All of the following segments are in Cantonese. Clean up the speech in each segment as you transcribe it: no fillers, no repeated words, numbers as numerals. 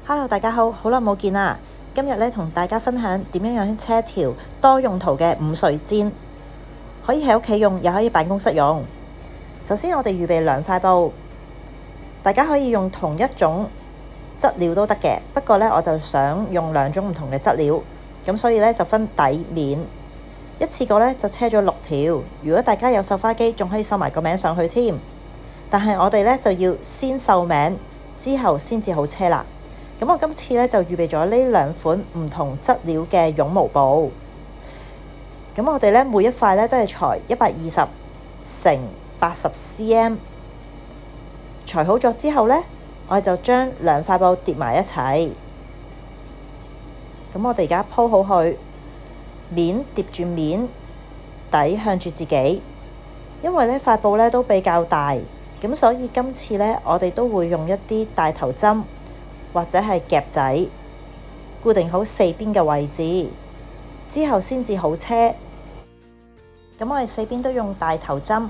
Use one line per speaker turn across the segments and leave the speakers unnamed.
Hello， 大家好，好耐冇見啦！今日咧同大家分享點樣車一條多用途嘅午睡氈，可以喺屋企用，又可以辦公室用。首先我哋預備2塊布，大家可以用同一種質料都得嘅，不過咧我就想用2種唔同嘅質料，咁所以咧就分底面，一次過咧就車咗6條。如果大家有繡花機，仲可以繡埋個名上去添。但係我哋咧就要先繡名，之後先至好車啦。咁我今次咧就預備咗呢2款唔同質料嘅絨毛布。咁我哋咧每一塊咧都係裁120乘80 cm。裁好咗之後咧，我哋就將2塊布疊埋一齊。咁我哋而家鋪好佢，面疊住面，底向住自己。因為呢塊布咧都比較大，咁所以今次咧我哋都會用一啲大頭針或者係夾仔固定好4邊嘅位置，之後先至好車。咁我哋4邊都用大頭針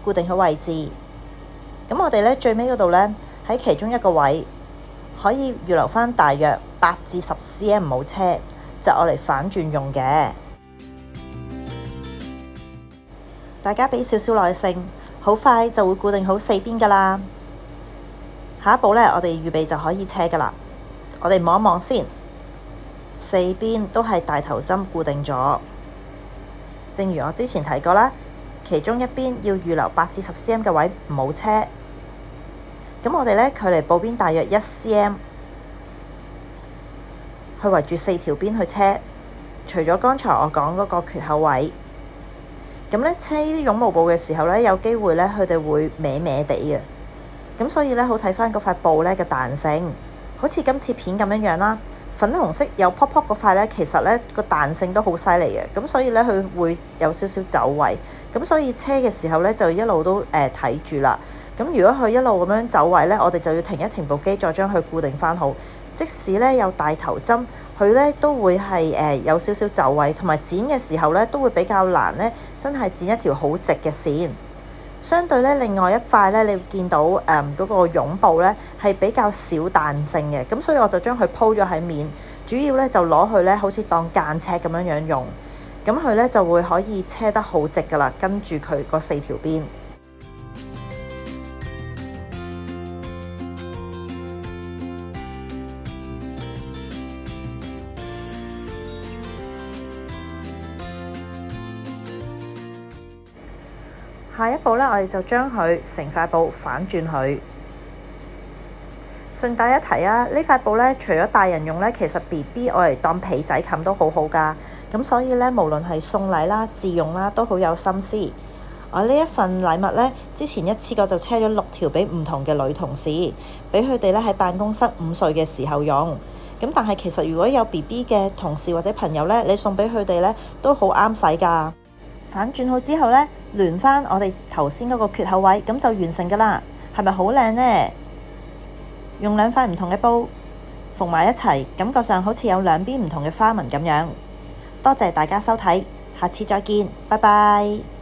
固定好位置。咁我哋咧最尾嗰度咧喺其中一個位可以預留返大約8至10 cm 唔好車，就我嚟反轉用嘅。大家俾少少耐性，好快就會固定好4邊㗎喇。下一步咧，我哋預備就可以車㗎喇。我哋望一望先，4邊都係大頭針固定咗。正如我之前提過啦，其中一邊要預留8至10 cm 嘅位唔好車。咁我哋咧距離布邊大約1 cm， 去圍住4條邊去車。除咗剛才我講嗰個缺口位，咁咧車呢啲絨毛布嘅時候咧，有機會咧佢哋會歪歪地嘅。咁所以咧，好睇返嗰塊布咧嘅彈性，好似今次片咁樣啦。粉紅色有泡泡嗰塊咧，其實咧個彈性都好犀利嘅。咁所以咧，佢會有少少走位。咁所以車嘅時候咧，就一路都睇住啦。咁如果佢一路咁樣走位咧，我哋就要停一停部機，再將佢固定返好。即使咧有大頭針，佢咧都會係有少少走位，同埋剪嘅時候咧都會比較難咧，真係剪一條好直嘅線。相對咧，另外一塊咧，你會見到嗰個絨布咧係比較少彈性嘅，咁所以我就將佢鋪咗喺面，主要咧就攞佢咧好似當間尺咁樣用，咁佢咧就會可以車得好直噶啦，跟住佢嗰4條邊。下一步咧，我哋就將佢成塊布反轉佢。順帶一提啊，呢塊布咧，除咗大人用咧，其實 BB 我嚟當被仔冚都好好㗎。咁所以咧，無論係送禮啦、自用啦，都好有心思。我呢一份禮物咧，之前一次過就車咗6條俾唔同嘅女同事，俾佢哋咧喺辦公室午睡嘅時候用。咁但係其實如果有 BB 嘅同事或者朋友咧，你送俾佢哋咧都好啱使㗎。反轉好之後咧，連返我哋頭先嗰個缺口位，咁就完成㗎啦。係咪好靚呢？用2塊唔同嘅布縫埋一齊，感覺上好似有2邊唔同嘅花紋咁樣。多謝大家收睇，下次再見，拜拜。